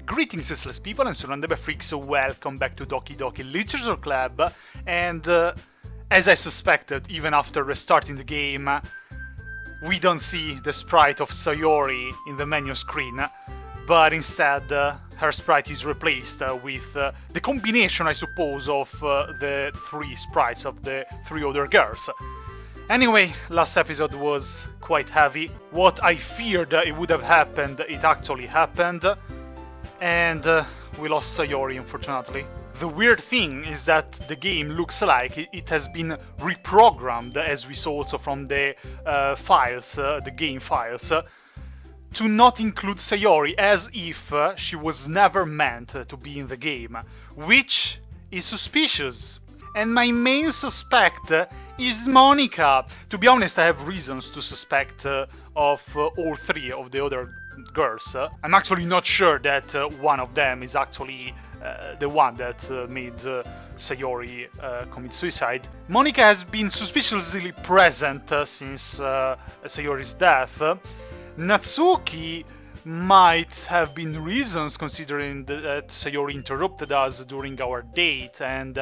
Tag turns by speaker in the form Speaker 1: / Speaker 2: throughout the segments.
Speaker 1: Greetings, useless people, and SurroundEdByFreaks, so welcome back to Doki Doki Literature Club, and as I suspected, even after restarting the game, we don't see the sprite of Sayori in the menu screen, but instead her sprite is replaced with the combination, I suppose, of the three sprites of the three other girls. Anyway, last episode was quite heavy. What I feared it would have happened, it actually happened. And we lost Sayori, unfortunately. The weird thing is that the game looks like it has been reprogrammed, as we saw also from the files, the game files, to not include Sayori, as if she was never meant to be in the game, which is suspicious. And my main suspect is Monika. To be honest, I have reasons to suspect of all three of the other girls. I'm actually not sure that one of them is actually the one that made Sayori commit suicide. Monika has been suspiciously present since Sayori's death. Natsuki might have been reasons, considering that Sayori interrupted us during our date, and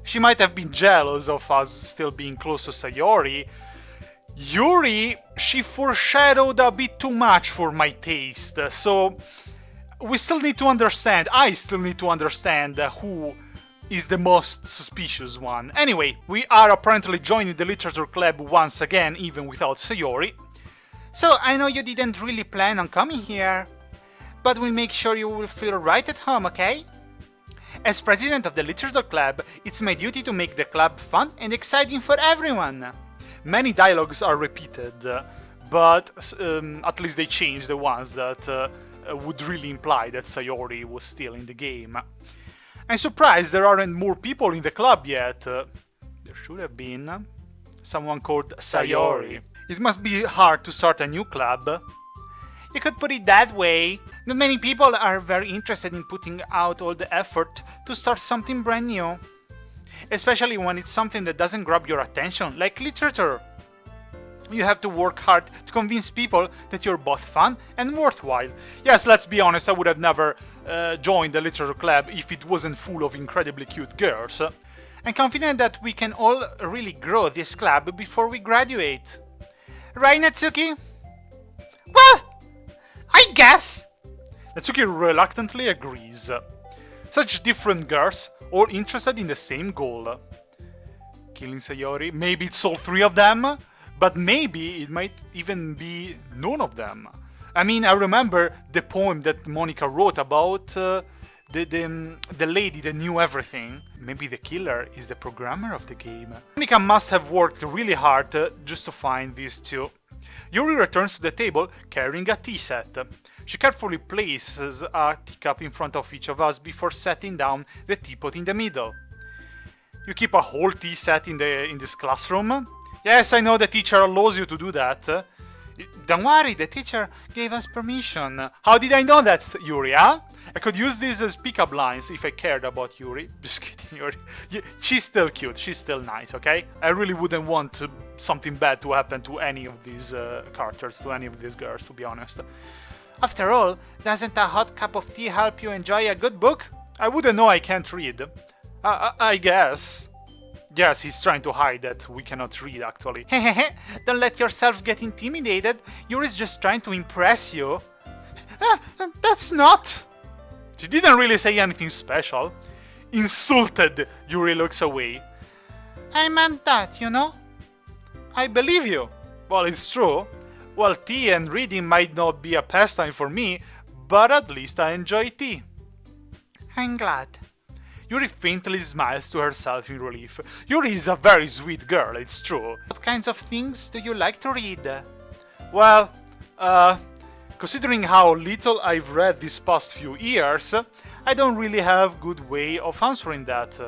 Speaker 1: she might have been jealous of us still being close to Sayori. Yuri, she foreshadowed a bit too much for my taste, so we still need to understand, I still need to understand who is the most suspicious one. Anyway, we are apparently joining the literature club once again, even without Sayori. So, I know you didn't really plan on coming here, but we'll make sure you will feel right at home, okay? As president of the literature club, it's my duty to make the club fun and exciting for everyone. Many dialogues are repeated, but at least they changed the ones that would really imply that Sayori was still in the game. I'm surprised there aren't more people in the club yet. There should have been. Someone called Sayori. It must be hard to start a new club. You could put it that way. Not many people are very interested in putting out all the effort to start something brand new. Especially when it's something that doesn't grab your attention, like literature. You have to work hard to convince people that you're both fun and worthwhile. Yes, let's be honest, I would have never joined the literature club if it wasn't full of incredibly cute girls. I'm confident that we can all really grow this club before we graduate. Right, Natsuki? Well, I guess! Natsuki reluctantly agrees. Such different girls, all interested in the same goal. Killing Sayori? Maybe it's all three of them? But maybe it might even be none of them. I mean, I remember the poem that Monika wrote about the lady that knew everything. Maybe the killer is the programmer of the game. Monika must have worked really hard just to find these two. Yuri returns to the table carrying a tea set. She carefully places a teacup in front of each of us before setting down the teapot in the middle. You keep a whole tea set in this classroom? Yes, I know the teacher allows you to do that. Don't worry, the teacher gave us permission. How did I know that, Yuri, huh? I could use these as pick-up lines if I cared about Yuri. Just kidding, Yuri. She's still cute, she's still nice, okay? I really wouldn't want something bad to happen to any of these characters, to any of these girls, to be honest. After all, doesn't a hot cup of tea help you enjoy a good book? I wouldn't know I can't read. I guess. Yes, he's trying to hide that we cannot read, actually. Hehehe, don't let yourself get intimidated. Yuri's just trying to impress you. That's not... She didn't really say anything special. Insulted, Yuri looks away. I meant that, you know? I believe you. Well, it's true. Well, tea and reading might not be a pastime for me, but at least I enjoy tea. I'm glad. Yuri faintly smiles to herself in relief. Yuri is a very sweet girl, it's true. What kinds of things do you like to read? Well, considering how little I've read these past few years, I don't really have good way of answering that.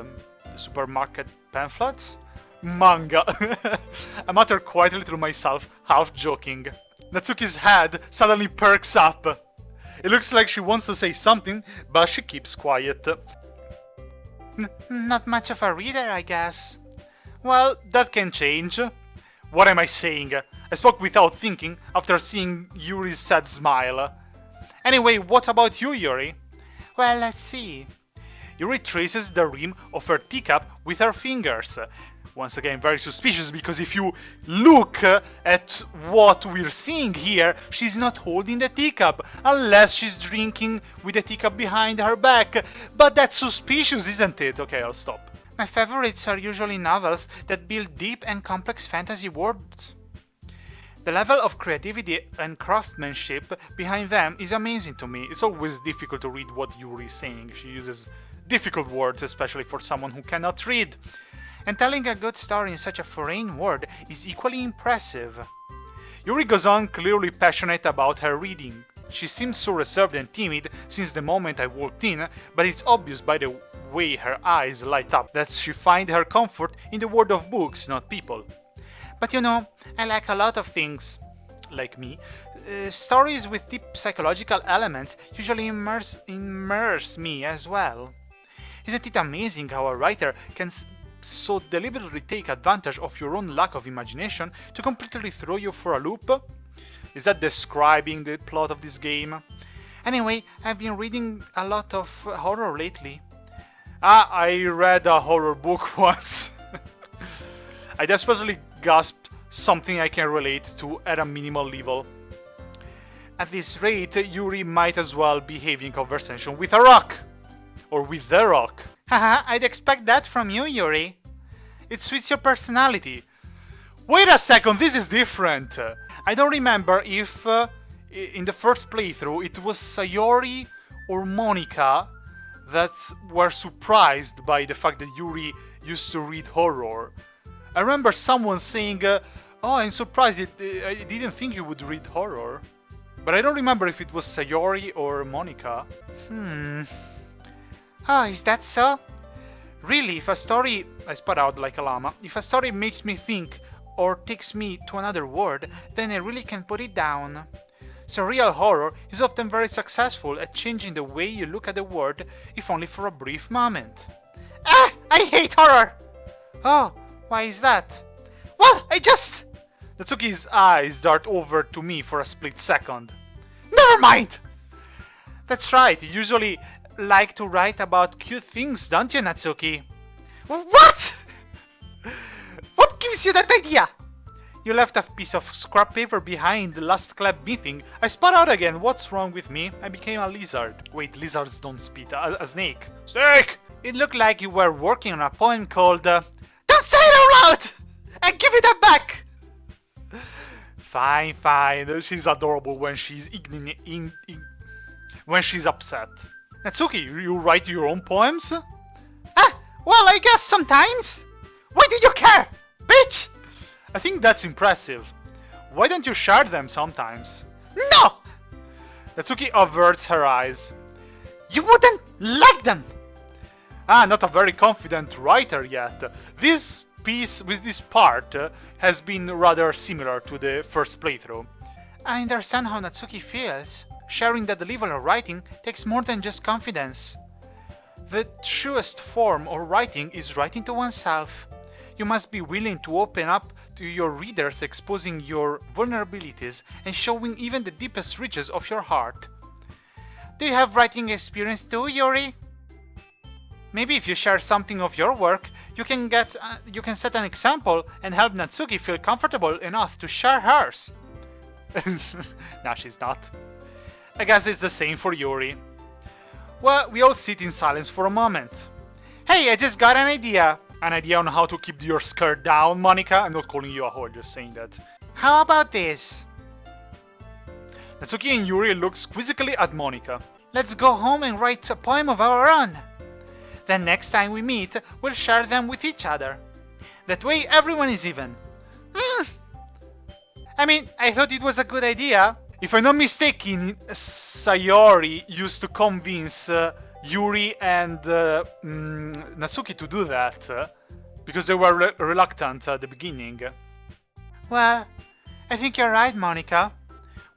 Speaker 1: Supermarket pamphlets? Manga. I mutter quietly to myself, half joking. Natsuki's head suddenly perks up. It looks like she wants to say something, but she keeps quiet. Not much of a reader, I guess. Well, that can change. What am I saying? I spoke without thinking after seeing Yuri's sad smile. Anyway, what about you, Yuri? Well, let's see. Yuri traces the rim of her teacup with her fingers. Once again, very suspicious, because if you look at what we're seeing here, she's not holding the teacup, unless she's drinking with the teacup behind her back. But that's suspicious, isn't it? Okay, I'll stop. My favorites are usually novels that build deep and complex fantasy worlds. The level of creativity and craftsmanship behind them is amazing to me. It's always difficult to read what Yuri is saying. She uses difficult words, especially for someone who cannot read. And telling a good story in such a foreign world is equally impressive. Yuri goes on, clearly passionate about her reading. She seems so reserved and timid since the moment I walked in, but it's obvious by the way her eyes light up that she finds her comfort in the world of books, not people. But you know, I like a lot of things, like me. Stories with deep psychological elements usually immerse me as well. Isn't it amazing how a writer can so deliberately take advantage of your own lack of imagination to completely throw you for a loop? Is that describing the plot of this game? Anyway, I've been reading a lot of horror lately. I read a horror book once. I desperately gasped something I can relate to at a minimal level. At this rate, Yuri might as well be having conversation with a rock! Or with the rock. Haha, I'd expect that from you, Yuri. It suits your personality. Wait a second, this is different! I don't remember if in the first playthrough it was Sayori or Monika that were surprised by the fact that Yuri used to read horror. I remember someone saying, oh, I'm surprised, I didn't think you would read horror. But I don't remember if it was Sayori or Monika. Oh, is that so? Really, if a story... I spat out like a llama. If a story makes me think or takes me to another world, then I really can put it down. So real horror is often very successful at changing the way you look at the world, if only for a brief moment. Ah! I hate horror! Oh, why is that? Well, I just... Natsuki's eyes dart over to me for a split second. Never mind! That's right, you usually like to write about cute things, don't you, Natsuki? What? What gives you that idea? You left a piece of scrap paper behind the last club meeting. I spat out again. What's wrong with me? I became a lizard. Wait, lizards don't spit. A snake. Snake! It looked like you were working on a poem called... Don't say it out loud! And give it back! Fine, fine. She's adorable when she's when she's upset. Natsuki, you write your own poems? Well, I guess sometimes. Why do you care, bitch? I think that's impressive. Why don't you share them sometimes? No! Natsuki averts her eyes. You wouldn't like them! Not a very confident writer yet. This piece with this part has been rather similar to the first playthrough. I understand how Natsuki feels. Sharing that level of writing takes more than just confidence. The truest form of writing is writing to oneself. You must be willing to open up to your readers, exposing your vulnerabilities and showing even the deepest reaches of your heart. Do you have writing experience too, Yuri? Maybe if you share something of your work, you can set an example and help Natsuki feel comfortable enough to share hers. Nah, she's not. I guess it's the same for Yuri. Well, we all sit in silence for a moment. Hey, I just got an idea. An idea on how to keep your skirt down, Monika? I'm not calling you a whore, just saying that. How about this? Natsuki and Yuri look quizzically at Monika. Let's go home and write a poem of our own. Then next time we meet, we'll share them with each other. That way everyone is even. I mean, I thought it was a good idea. If I'm not mistaken, Sayori used to convince Yuri and Natsuki to do that, because they were reluctant at the beginning. Well, I think you're right, Monika.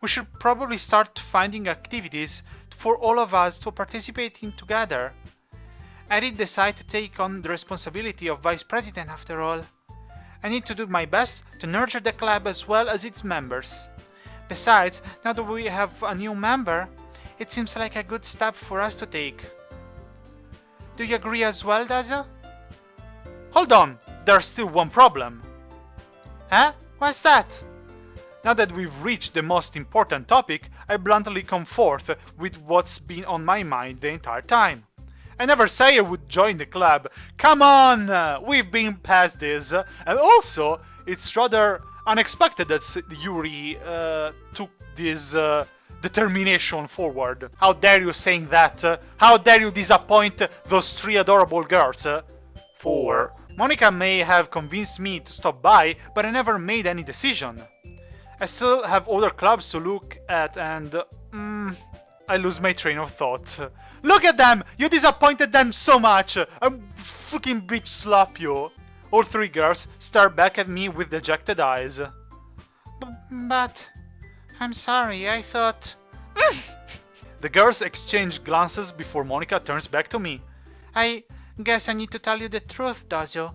Speaker 1: We should probably start finding activities for all of us to participate in together. I did decide to take on the responsibility of vice president after all. I need to do my best to nurture the club as well as its members. Besides, now that we have a new member, It seems like a good step for us to take. Do you agree as well, Dazu? Hold on, there's still one problem. Huh? What's that? Now that we've reached the most important topic, I bluntly come forth with what's been on my mind the entire time. I never say I would join the club. Come on! We've been past this. And also, it's rather unexpected that Yuri took this determination forward. How dare you saying that? How dare you disappoint those three adorable girls? 4. Monika may have convinced me to stop by, but I never made any decision. I still have other clubs to look at and... I lose my train of thought. Look at them! You disappointed them so much! I'm freaking bitch slap you! All three girls stare back at me with dejected eyes. But... I'm sorry, I thought... The girls exchange glances before Monika turns back to me. I guess I need to tell you the truth, Dozo.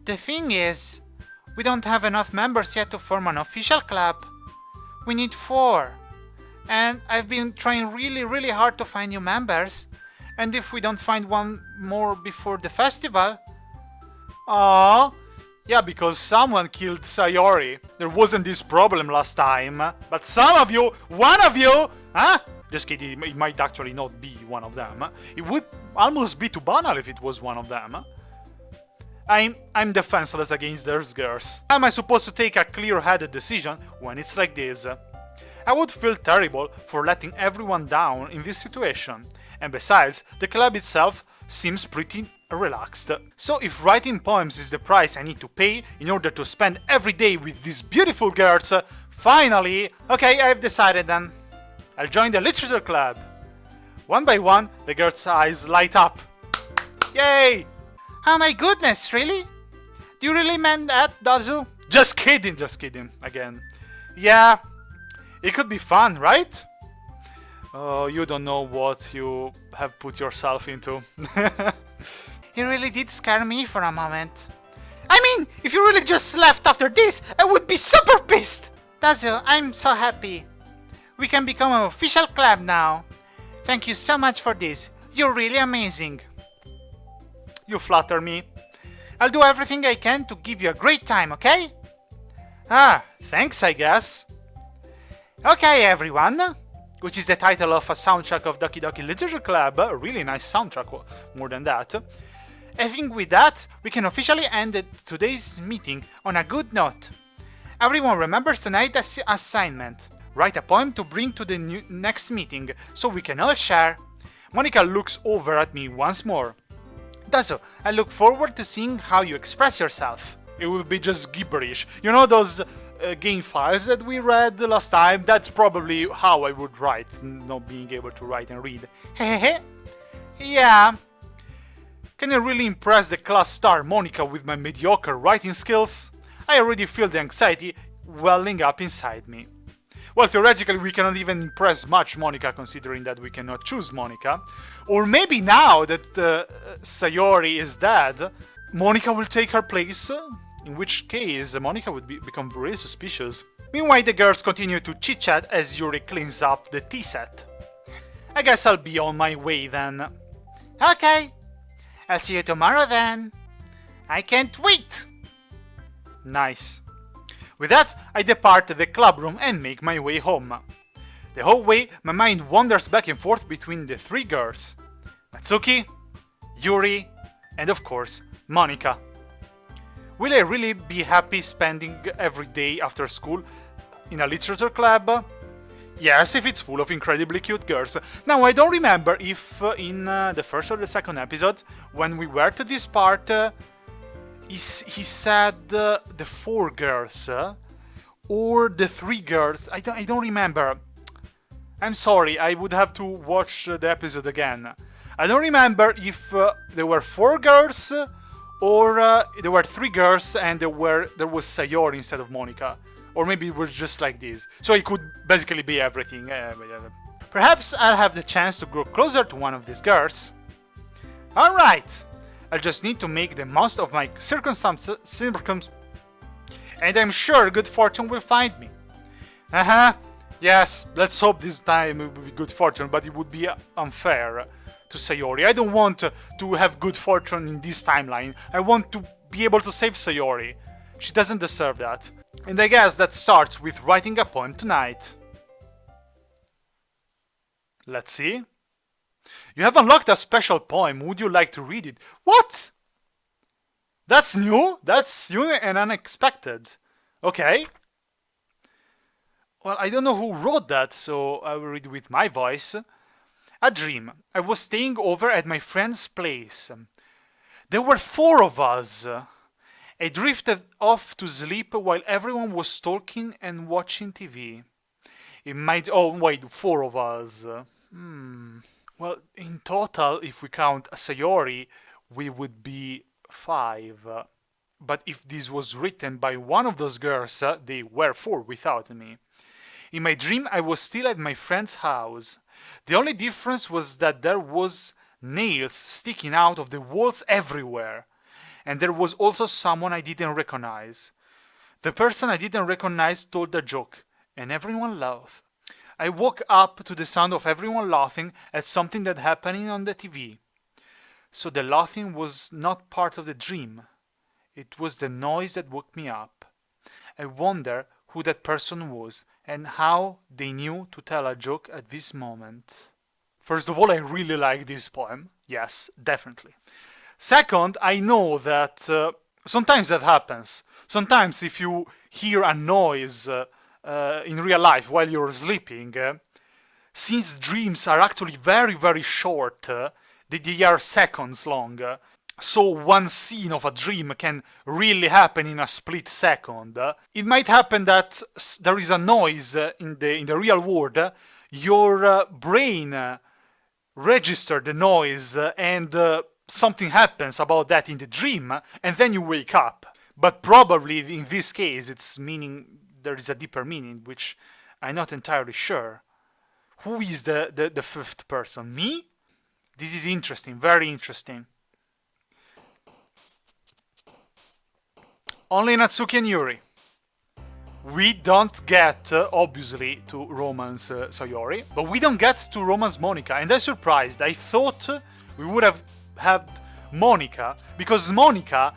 Speaker 1: The thing is, we don't have enough members yet to form an official club. We need 4. And I've been trying really hard to find new members. And if we don't find one more before the festival... Aww. Yeah, because someone killed Sayori. There wasn't this problem last time. But some of you, one of you, huh? Just kidding, it might actually not be one of them. It would almost be too banal if it was one of them. I'm defenseless against those girls. How am I supposed to take a clear-headed decision when it's like this? I would feel terrible for letting everyone down in this situation. And besides, the club itself seems pretty relaxed. So if writing poems is the price I need to pay in order to spend every day with these beautiful girls, finally, okay, I've decided then. I'll join the literature club. One by one, the girls' eyes light up. Yay! Oh my goodness, really? Do you really mean that, Dazu? Just kidding, again. Yeah, it could be fun, right? Oh, you don't know what you have put yourself into. You really did scare me for a moment. I mean, if you really just left after this, I would be super pissed! Dazu, I'm so happy. We can become an official club now. Thank you so much for this. You're really amazing. You flatter me. I'll do everything I can to give you a great time, okay? Ah, thanks, I guess. Okay, everyone. Which is the title of a soundtrack of Doki Doki Literature Club. A really nice soundtrack, more than that. I think with that, we can officially end today's meeting on a good note. Everyone remembers tonight's assignment. Write a poem to bring to the next meeting, so we can all share. Monika looks over at me once more. Dazu, I look forward to seeing how you express yourself. It will be just gibberish. You know those game files that we read last time? That's probably how I would write, not being able to write and read. Hehehe. Yeah. Can I really impress the class star Monika with my mediocre writing skills? I already feel the anxiety welling up inside me. Well, theoretically, we cannot even impress much Monika, considering that we cannot choose Monika. Or maybe now that Sayori is dead, Monika will take her place, in which case Monika would become really suspicious. Meanwhile, the girls continue to chit-chat as Yuri cleans up the tea set. I guess I'll be on my way then. Okay, I'll see you tomorrow then. I can't wait! Nice. With that, I depart the club room and make my way home. The whole way, my mind wanders back and forth between the 3 girls. Natsuki, Yuri, and of course, Monika. Will I really be happy spending every day after school in a literature club? Yes, if it's full of incredibly cute girls. Now, I don't remember if in the first or the second episode, when we were to this part, he said the 4 girls or the 3 girls. I don't remember. I'm sorry, I would have to watch the episode again. I don't remember if there were 4 girls or there were 3 girls and there was Sayori instead of Monika. Or maybe it was just like this. So it could basically be everything. Perhaps I'll have the chance to grow closer to one of these girls. Alright! I just need to make the most of my circumstances, and I'm sure good fortune will find me. Yes, let's hope this time it will be good fortune, but it would be unfair to Sayori. I don't want to have good fortune in this timeline. I want to be able to save Sayori. She doesn't deserve that. And I guess that starts with writing a poem tonight. Let's see. You have unlocked a special poem. Would you like to read it? What? That's new? That's new and unexpected. Okay. Well, I don't know who wrote that, so I will read with my voice. A dream. I was staying over at my friend's place. There were 4 of us. I drifted off to sleep while everyone was talking and watching TV. It might... Oh, wait, 4 of us. Well, in total, if we count Sayori, we would be 5. But if this was written by one of those girls, they were 4 without me. In my dream, I was still at my friend's house. The only difference was that there was nails sticking out of the walls everywhere. And there was also someone I didn't recognize. The person I didn't recognize told a joke, and everyone laughed. I woke up to the sound of everyone laughing at something that happening on the TV. So the laughing was not part of the dream. It was the noise that woke me up. I wonder who that person was and how they knew to tell a joke at this moment. First of all, I really like this poem. Yes, definitely. Second, I know that sometimes that happens. Sometimes if you hear a noise in real life while you're sleeping, since dreams are actually very, very short, they are seconds long, so one scene of a dream can really happen in a split second. It might happen that there is a noise in the real world, your brain registers the noise and something happens about that in the dream, and then you wake up. But probably in this case it's meaning there is a deeper meaning, which I'm not entirely sure. Who is the 5th person? Me? This is interesting, very interesting. Only Natsuki and Yuri. We don't get, obviously, to romance Sayori, but we don't get to romance Monika, and I'm surprised. I thought we would have had Monika, because Monika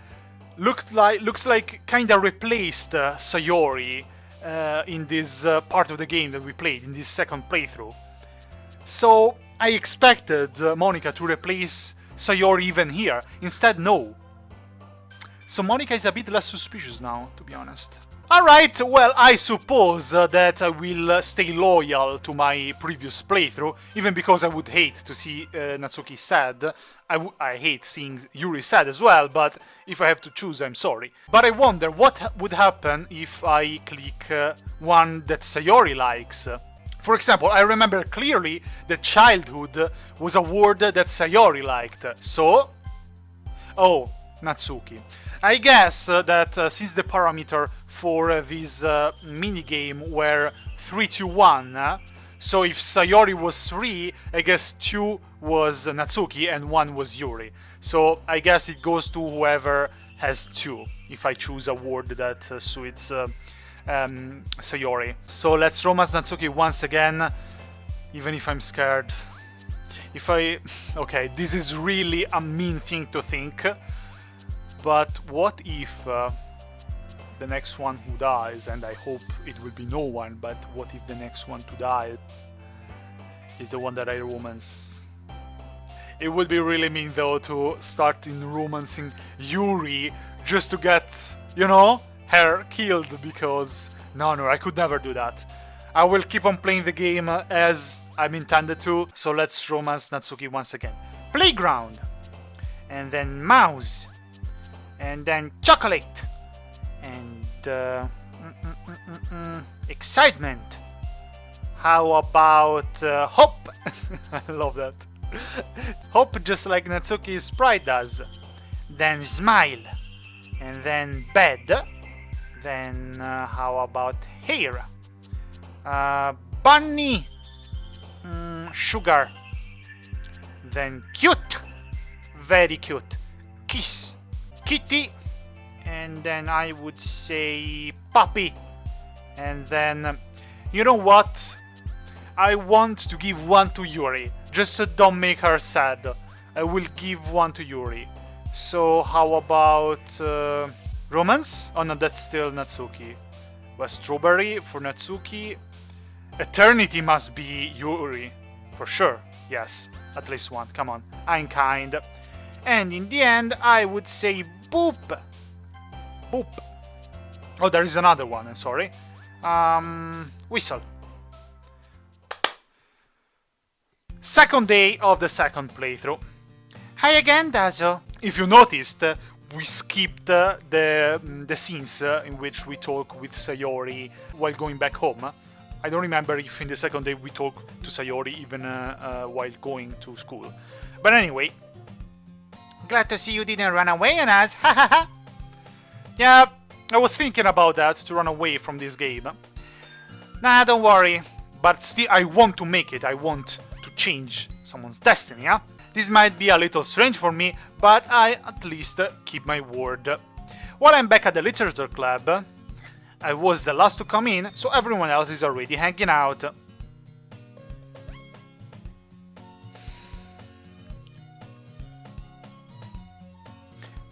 Speaker 1: looks like kinda replaced Sayori in this part of the game that we played, in this second playthrough. So I expected Monika to replace Sayori even here. Instead, no. So Monika is a bit less suspicious now, to be honest. Alright, well, I suppose that I will stay loyal to my previous playthrough, even because I would hate to see Natsuki sad. I hate seeing Yuri sad as well, but if I have to choose, I'm sorry. But I wonder what would happen if I click one that Sayori likes. For example, I remember clearly that childhood was a word that Sayori liked, so... Oh, Natsuki. I guess that since the parameter for this minigame were 3 to 1, so if Sayori was 3, I guess 2 was Natsuki and 1 was Yuri. So I guess it goes to whoever has 2, if I choose a word that suits Sayori. So let's romance Natsuki once again, even if I'm scared. Okay, this is really a mean thing to think. But what if the next one who dies, and I hope it will be no one, but what if the next one to die is the one that I romance? It would be really mean though to start in romancing Yuri just to get, you know, her killed, because no, I could never do that. I will keep on playing the game as I'm intended to, so let's romance Natsuki once again. Playground! And then mouse! And then chocolate, and excitement. How about hope? I love that. Hope, just like Natsuki's sprite does. Then smile, and then bed. Then how about hair? Bunny, sugar. Then cute, very cute. Kiss. Kitty, and then I would say puppy, and then You know what? I want to give one to Yuri. Just to don't make her sad. I will give one to Yuri. So how about romance? Oh no, that's still Natsuki. Well, strawberry for Natsuki. Eternity must be Yuri. For sure. Yes, at least one. Come on. I'm kind. And in the end, I would say boop. Boop. Oh, there is another one. I'm sorry. Whistle. Second day of the second playthrough. Hi again, Dazo. If you noticed, we skipped the scenes in which we talk with Sayori while going back home. I don't remember if in the second day we talk to Sayori even while going to school. But anyway. Glad to see you didn't run away on us. Yeah, I was thinking about that, to run away from this game. Nah, don't worry. But still, I want to make it. I want to change someone's destiny, huh? This might be a little strange for me, but I at least keep my word. While I'm back at the literature club, I was the last to come in, so everyone else is already hanging out.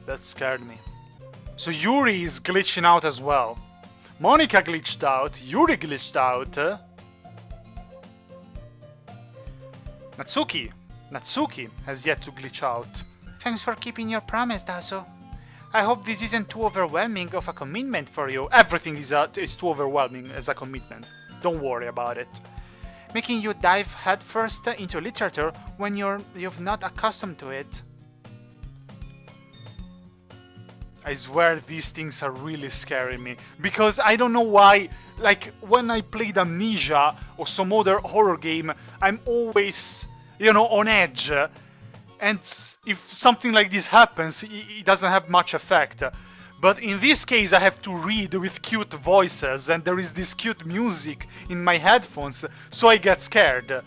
Speaker 1: That scared me. So Yuri is glitching out as well. Monika glitched out, Yuri glitched out. Natsuki has yet to glitch out. Thanks for keeping your promise, Dazo. I hope this isn't too overwhelming of a commitment for you. Everything is too overwhelming as a commitment. Don't worry about it. Making you dive headfirst into literature when you're not accustomed to it. I swear these things are really scaring me. Because I don't know why, like when I played Amnesia or some other horror game, I'm always, on edge. And if something like this happens, it doesn't have much effect. But in this case, I have to read with cute voices, and there is this cute music in my headphones, so I get scared.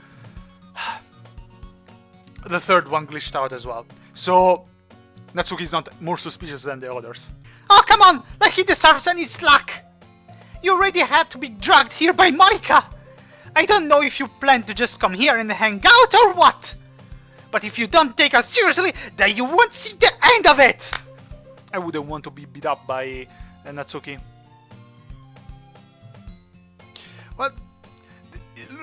Speaker 1: The third one glitched out as well. So Natsuki is not more suspicious than the others. Oh, come on! Like he deserves any slack! You already had to be dragged here by Monika! I don't know if you plan to just come here and hang out or what! But if you don't take us seriously, then you won't see the end of it! I wouldn't want to be beat up by Natsuki. Well,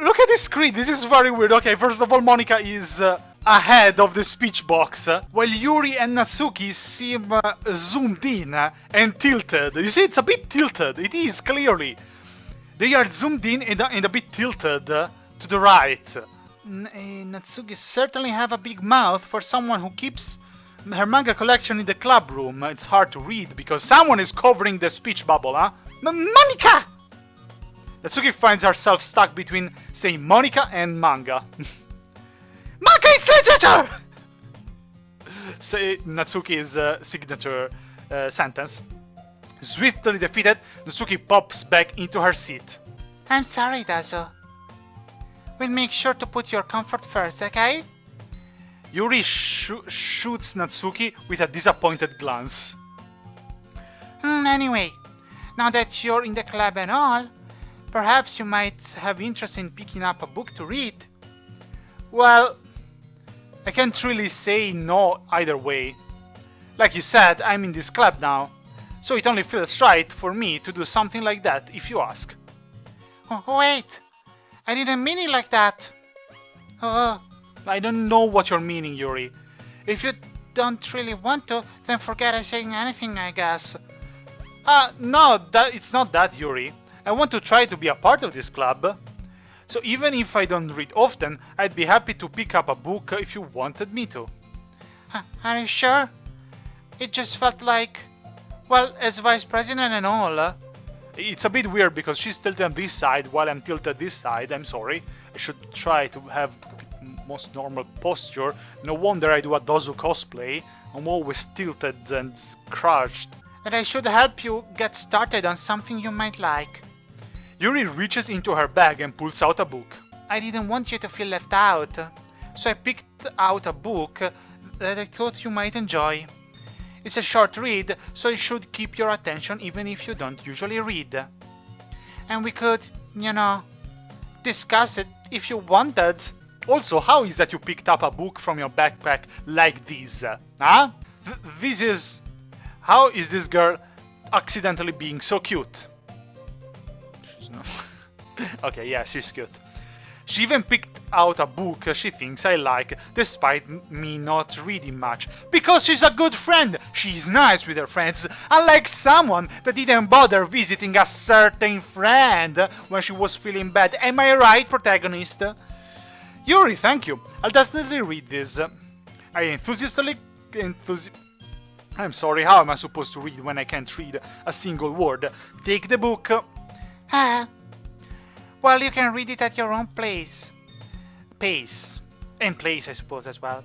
Speaker 1: look at this screen, this is very weird. Okay, first of all, Monika is ahead of the speech box, while Yuri and Natsuki seem zoomed in and tilted. You see, it's a bit tilted. It is, clearly. They are zoomed in and a bit tilted to the right. Natsuki certainly have a big mouth for someone who keeps her manga collection in the club room. It's hard to read because someone is covering the speech bubble, huh? Monika! Natsuki finds herself stuck between, say, Monika and manga. Manga is literature! Say Natsuki's signature sentence. Swiftly defeated, Natsuki pops back into her seat. I'm sorry, Dazo. We'll make sure to put your comfort first, okay? Yuri shoots Natsuki with a disappointed glance. Anyway, now that you're in the club and all, perhaps you might have interest in picking up a book to read. Well, I can't really say no either way. Like you said, I'm in this club now, so it only feels right for me to do something like that if you ask. Oh, wait, I didn't mean it like that. I don't know what you're meaning, Yuri. If you don't really want to, then forget I saying anything, I guess. No, it's not that, Yuri. I want to try to be a part of this club. So even if I don't read often, I'd be happy to pick up a book if you wanted me to. Are you sure? It just felt like, well, as vice president and all. It's a bit weird because she's tilted on this side while I'm tilted this side. I'm sorry. I should try to have most normal posture. No wonder I do a Dozu cosplay. I'm always tilted and crouched. And I should help you get started on something you might like. Yuri reaches into her bag and pulls out a book. I didn't want you to feel left out, so I picked out a book that I thought you might enjoy. It's a short read, so it should keep your attention even if you don't usually read. And we could, discuss it if you wanted. Also, how is that you picked up a book from your backpack like this? Huh? This is... How is this girl accidentally being so cute? She's not... Okay, yeah, she's cute. She even picked out a book she thinks I like, despite me not reading much. Because she's a good friend. She's nice with her friends, unlike someone that didn't bother visiting a certain friend when she was feeling bad. Am I right, protagonist? Yuri, thank you. I'll definitely read this. I'm sorry, how am I supposed to read when I can't read a single word? Take the book. Well, you can read it at your own pace. And place, I suppose, as well.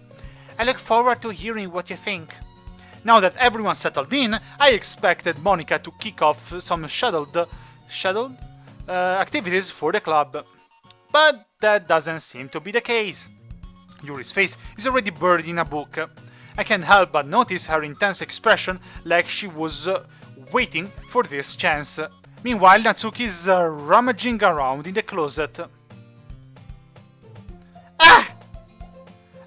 Speaker 1: I look forward to hearing what you think. Now that everyone's settled in, I expected Monika to kick off some scheduled activities for the club. But that doesn't seem to be the case. Yuri's face is already buried in a book. I can't help but notice her intense expression, like she was waiting for this chance. Meanwhile, Natsuki is rummaging around in the closet. Ah!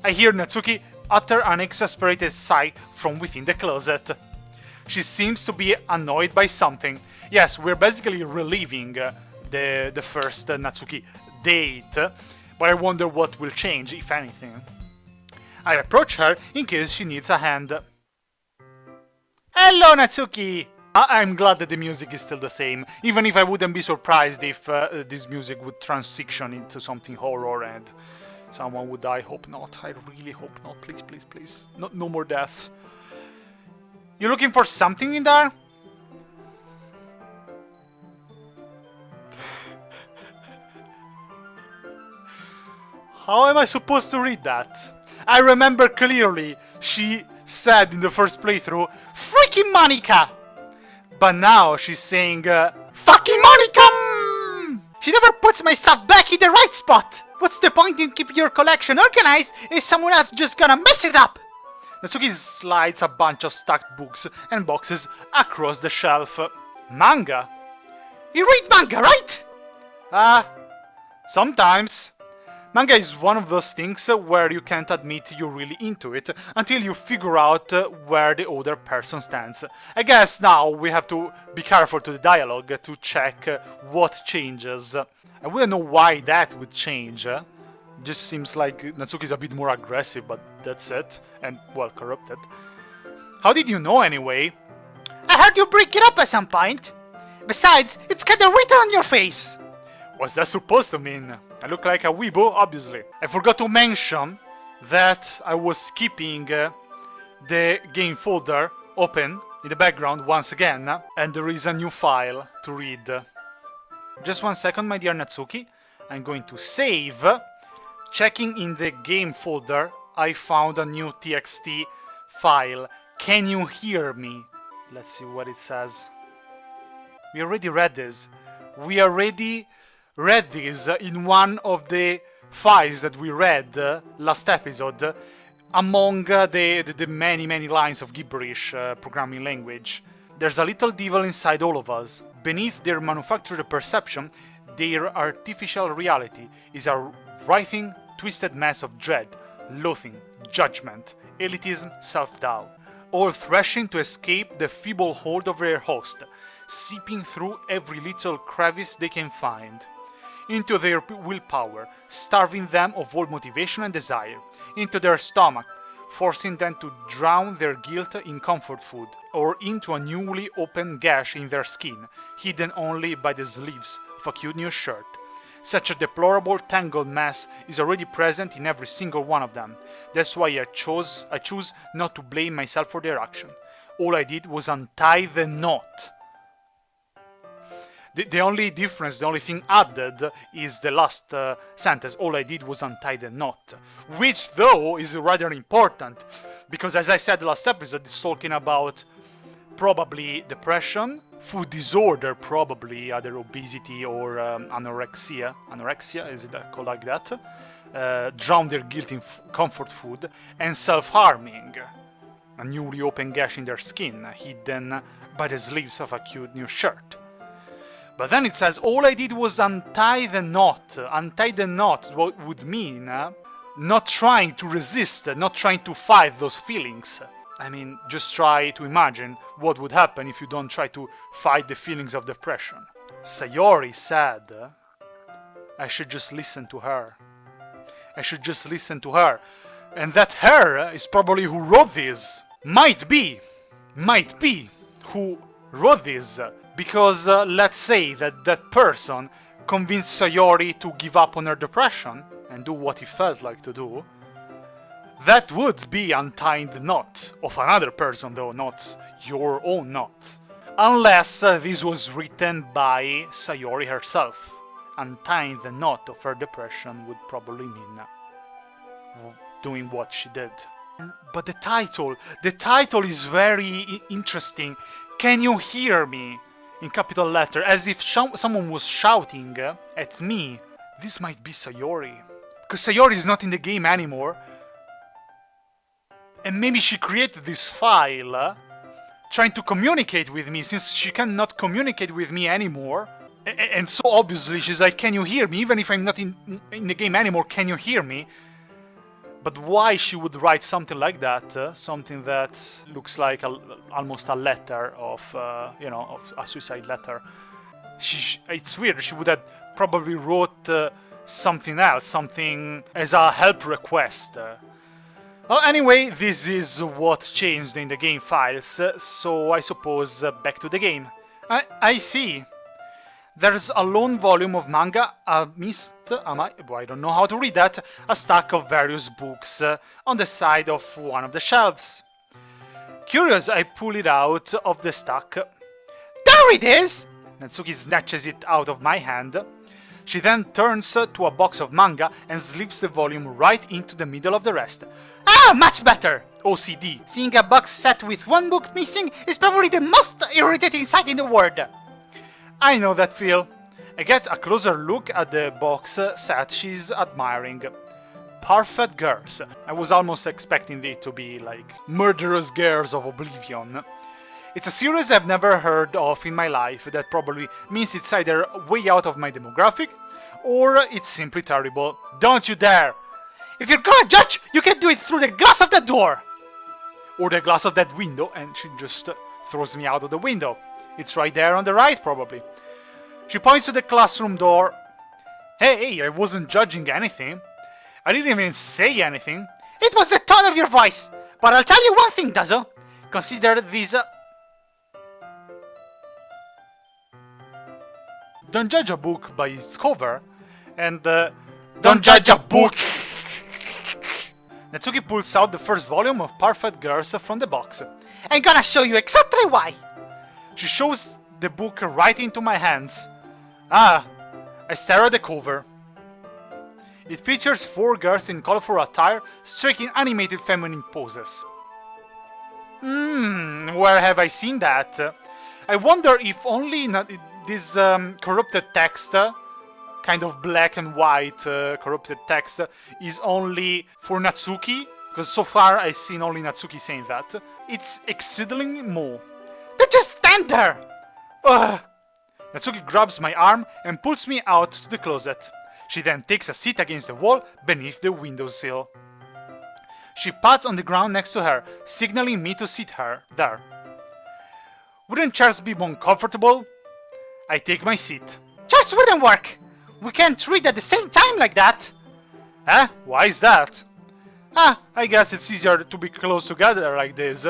Speaker 1: I hear Natsuki utter an exasperated sigh from within the closet. She seems to be annoyed by something. Yes, we're basically reliving the first Natsuki date, but I wonder what will change, if anything. I approach her in case she needs a hand. Hello, Natsuki! I'm glad that the music is still the same, even if I wouldn't be surprised if this music would transition into something horror and someone would die. Hope not. I really hope not. Please, please, please. No more death. You looking for something in there? How am I supposed to read that? I remember clearly she said in the first playthrough, "Freaking Monika!" But now she's saying, "Fucking Monika!" She never puts my stuff back in the right spot! What's the point in keeping your collection organized if someone else just gonna mess it up? Natsuki slides a bunch of stacked books and boxes across the shelf. Manga? You read manga, right? Sometimes. Manga is one of those things where you can't admit you're really into it until you figure out where the other person stands. I guess now we have to be careful to the dialogue to check what changes. I wouldn't know why that would change. It just seems like Natsuki's a bit more aggressive, but that's it. And, well, corrupted. How did you know anyway? I heard you break it up at some point. Besides, it's kinda written on your face. What's that supposed to mean? I look like a weebo, obviously. I forgot to mention that I was keeping the game folder open in the background once again, and there is a new file to read. Just 1 second, my dear Natsuki. I'm going to save. Checking in the game folder, I found a new TXT file. Can you hear me? Let's see what it says. We already read this. We already read this in one of the files that we read last episode among the many lines of gibberish programming language. There's a little devil inside all of us. Beneath their manufactured perception, their artificial reality is a writhing, twisted mess of dread, loathing, judgment, elitism, self-doubt, all thrashing to escape the feeble hold of their host, seeping through every little crevice they can find. Into their willpower, starving them of all motivation and desire, into their stomach, forcing them to drown their guilt in comfort food, or into a newly opened gash in their skin, hidden only by the sleeves of a cute new shirt. Such a deplorable tangled mess is already present in every single one of them. That's why I choose not to blame myself for their action. All I did was untie the knot. The only difference, the only thing added is the last sentence. All I did was untie the knot. Which, though, is rather important. Because, as I said last episode, it's talking about probably depression, food disorder, probably either obesity or anorexia. Anorexia, is it called like that? Drown their guilt in comfort food. And self-harming. A newly opened gash in their skin, hidden by the sleeves of a cute new shirt. But then it says, all I did was untie the knot. Untie the knot, what would mean not trying to resist, not trying to fight those feelings. I mean, just try to imagine what would happen if you don't try to fight the feelings of depression. Sayori said, I should just listen to her. I should just listen to her. And that her is probably who wrote this. Might be who wrote this. Because let's say that that person convinced Sayori to give up on her depression and do what he felt like to do. That would be untying the knot of another person, though, not your own knot. Unless this was written by Sayori herself. Untying the knot of her depression would probably mean doing what she did. But the title is very interesting. Can you hear me? In capital letter, as if someone was shouting at me. This might be Sayori. Because Sayori is not in the game anymore. And maybe she created this file trying to communicate with me, since she cannot communicate with me anymore. And so obviously she's like, can you hear me? Even if I'm not in the game anymore, can you hear me? But why she would write something like that, something that looks like almost a letter of, of a suicide letter. It's weird, she would have probably wrote something else, something as a help request. Well, anyway, this is what changed in the game files, so I suppose back to the game. I see. There's a lone volume of manga, I don't know how to read that, a stack of various books on the side of one of the shelves. Curious, I pull it out of the stack. There it is! Natsuki snatches it out of my hand. She then turns to a box of manga and slips the volume right into the middle of the rest. Ah, much better! OCD. Seeing a box set with one book missing is probably the most irritating sight in the world. I know that feel. I get a closer look at the box set she's admiring. Perfect Girls. I was almost expecting it to be like Murderous Girls of Oblivion. It's a series I've never heard of in my life. That probably means it's either way out of my demographic or it's simply terrible. Don't you dare! If you're gonna judge, you can do it through the glass of that door! Or the glass of that window, and she just throws me out of the window. It's right there on the right, probably. She points to the classroom door. Hey, I wasn't judging anything. I didn't even say anything. It was the tone of your voice. But I'll tell you one thing, Dazo. Consider this... Don't judge a book by its cover. And don't judge a book! Natsuki pulls out the first volume of Perfect Girls from the box. I'm gonna show you exactly why! She shows the book right into my hands. I stare at the cover. It features 4 girls in colorful attire, striking animated feminine poses. Where have I seen that? I wonder if only this corrupted text, kind of black and white corrupted text, is only for Natsuki, because so far I've seen only Natsuki saying that. It's exceedingly more. They just stand there! Ugh! Natsuki grabs my arm and pulls me out to the closet. She then takes a seat against the wall beneath the windowsill. She pats on the ground next to her, signaling me to sit her there. Wouldn't chairs be more comfortable? I take my seat. Chairs wouldn't work! We can't read at the same time like that! Huh? Why is that? I guess it's easier to be close together like this.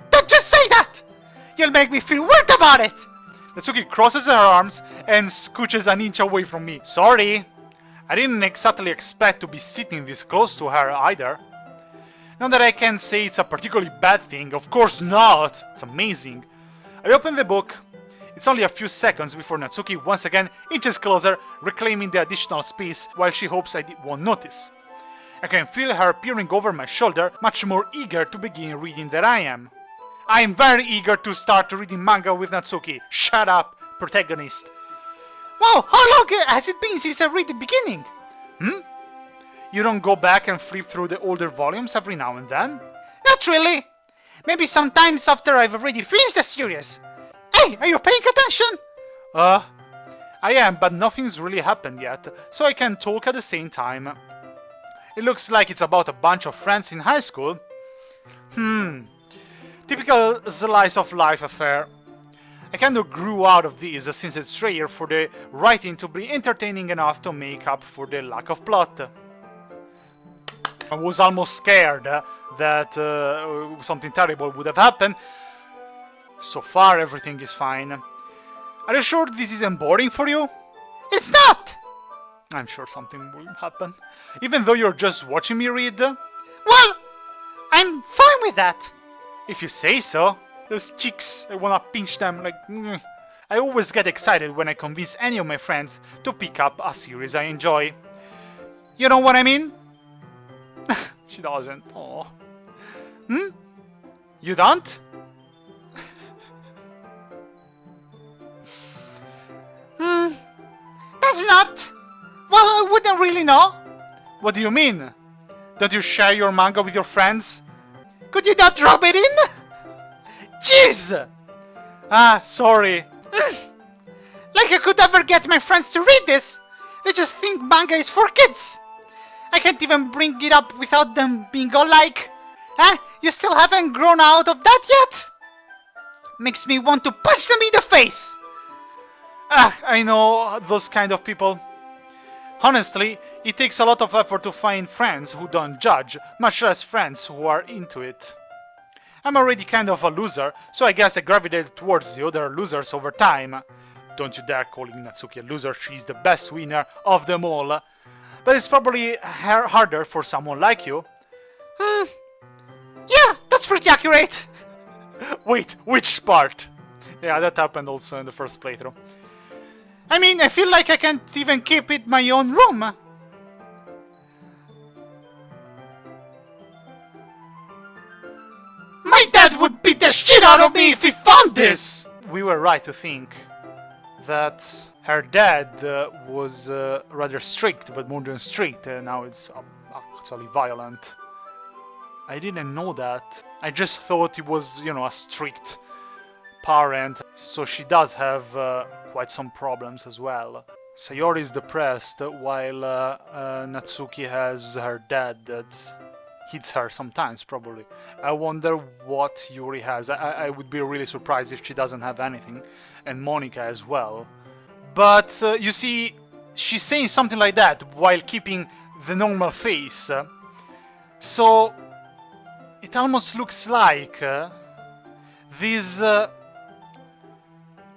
Speaker 1: Don't just say that! You'll make me feel weird about it! Natsuki crosses her arms and scooches an inch away from me. Sorry! I didn't exactly expect to be sitting this close to her either. Not that I can say it's a particularly bad thing, of course not! It's amazing. I open the book. It's only a few seconds before Natsuki once again inches closer, reclaiming the additional space while she hopes I won't notice. I can feel her peering over my shoulder, much more eager to begin reading than I am. I am very eager to start reading manga with Natsuki. Shut up, protagonist. Wow, how long has it been since I read the beginning? You don't go back and flip through the older volumes every now and then? Not really. Maybe sometimes after I've already finished the series. Hey,
Speaker 2: Hey, are you paying attention?
Speaker 1: I am, but nothing's really happened yet, so I can talk at the same time. It looks like it's about a bunch of friends in high school. Typical slice of life affair. I kind of grew out of this since it's rare for the writing to be entertaining enough to make up for the lack of plot. I was almost scared that something terrible would have happened. So far, everything is fine. Are you sure this isn't boring for you?
Speaker 2: It's not!
Speaker 1: I'm sure something will happen. Even though you're just watching me read.
Speaker 2: Well, I'm fine with that.
Speaker 1: If you say so. Those cheeks, I wanna pinch them like... I always get excited when I convince any of my friends to pick up a series I enjoy. You know what I mean? She doesn't. Oh. You don't?
Speaker 2: That's not... Well, I wouldn't really know.
Speaker 1: What do you mean? Don't you share your manga with your friends?
Speaker 2: Could you not drop it in? Jeez!
Speaker 1: Ah, sorry.
Speaker 2: Like I could ever get my friends to read this! They just think manga is for kids! I can't even bring it up without them being all like, huh? You still haven't grown out of that yet? Makes me want to punch them in the face!
Speaker 1: Ah, I know those kind of people. Honestly, it takes a lot of effort to find friends who don't judge, much less friends who are into it. I'm already kind of a loser, so I guess I gravitated towards the other losers over time. Don't you dare calling Natsuki a loser, she's the best winner of them all. But it's probably harder for someone like you.
Speaker 2: Yeah, that's pretty accurate.
Speaker 1: Wait, which part? Yeah, that happened also in the first playthrough.
Speaker 2: I mean, I feel like I can't even keep it my own room. My dad would beat the shit out of me if he found this!
Speaker 1: We were right to think that her dad was rather strict, but more than strict. Now it's actually violent. I didn't know that. I just thought he was, you know, a strict parent. So she does have quite some problems as well. Sayori is depressed, while Natsuki has her dad that hits her sometimes, probably. I wonder what Yuri has. I would be really surprised if she doesn't have anything. And Monika as well. But, you see, she's saying something like that while keeping the normal face. So, it almost looks like these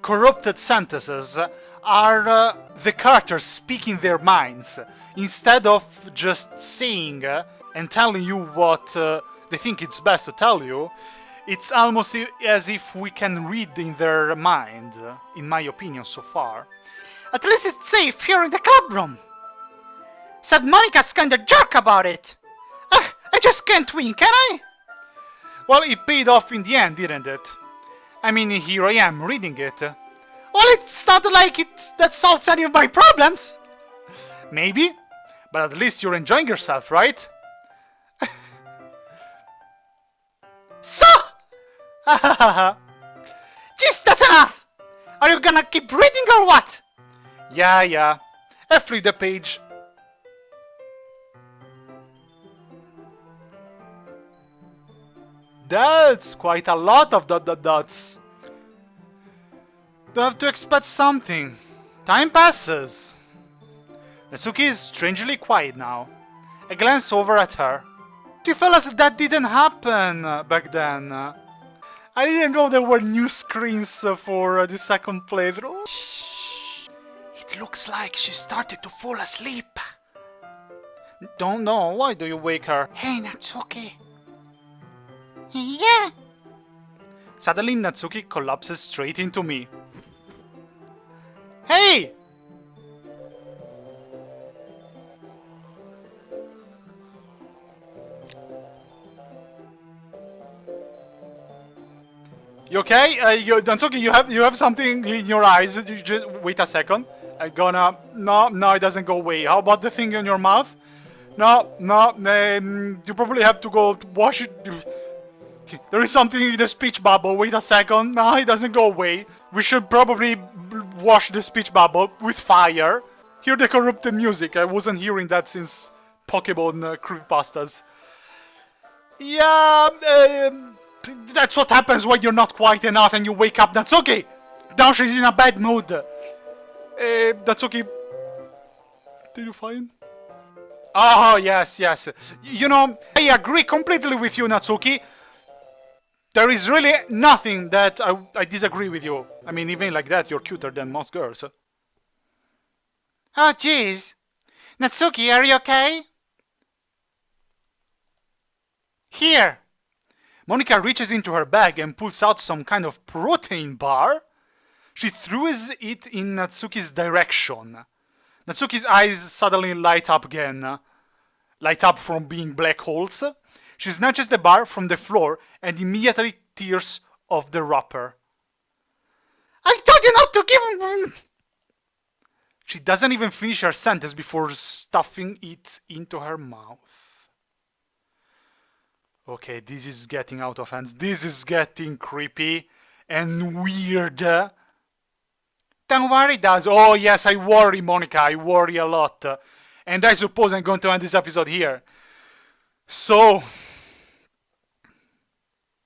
Speaker 1: corrupted sentences are the characters speaking their minds, instead of just saying and telling you what they think it's best to tell you. It's almost as if we can read in their mind, in my opinion so far.
Speaker 2: At least it's safe here in the club room. Said Monika's kinda jerk about it. I just can't win, can I?
Speaker 1: Well, it paid off in the end, didn't it? I mean, here I am reading it.
Speaker 2: Well, it's not like that solves any of my problems.
Speaker 1: Maybe, but at least you're enjoying yourself, right?
Speaker 2: So! Jeez, that's enough! Are you gonna keep reading or what?
Speaker 1: Yeah. I flipped the page. That's quite a lot of dots. Do I have to expect something? Time passes. Natsuki is strangely quiet now. I glance over at her. You fellas, that didn't happen back then. I didn't know there were new screens for the second playthrough.
Speaker 2: It looks like she started to fall asleep.
Speaker 1: Don't know. Why do you wake her?
Speaker 2: Hey, Natsuki. Yeah.
Speaker 1: Suddenly, Natsuki collapses straight into me. Hey! You okay? Natsuki, you have something in your eyes. You just wait a second. I'm gonna... No, it doesn't go away. How about the thing in your mouth? No, you probably have to go wash it. There is something in the speech bubble. Wait a second. No, it doesn't go away. We should probably wash the speech bubble with fire. Hear the corrupted music. I wasn't hearing that since Pokemon creepypastas. Yeah, that's what happens when you're not quiet enough and you wake up. That's okay. Now she's in a bad mood. That's okay. Did you find? Oh, yes. You know, I agree completely with you, Natsuki. There is really nothing that I disagree with you. I mean, even like that, you're cuter than most girls.
Speaker 2: Oh, jeez. Natsuki, are you okay? Here.
Speaker 1: Monika reaches into her bag and pulls out some kind of protein bar. She throws it in Natsuki's direction. Natsuki's eyes suddenly light up again. Light up from being black holes. She snatches the bar from the floor and immediately tears off the wrapper.
Speaker 2: I told you not to give him...
Speaker 1: She doesn't even finish her sentence before stuffing it into her mouth. Okay, this is getting out of hands. This is getting creepy and weird. Don't worry, Daz. Oh, yes, I worry, Monika. I worry a lot. And I suppose I'm going to end this episode here. So,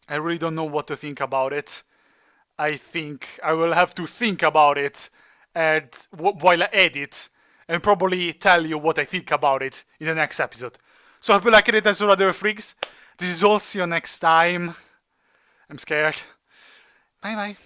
Speaker 1: I really don't know what to think about it. I think I will have to think about it and while I edit, and probably tell you what I think about it in the next episode. So I hope you like it, and SurroundEdByFreaks. This is all. See you next time. I'm scared. Bye bye.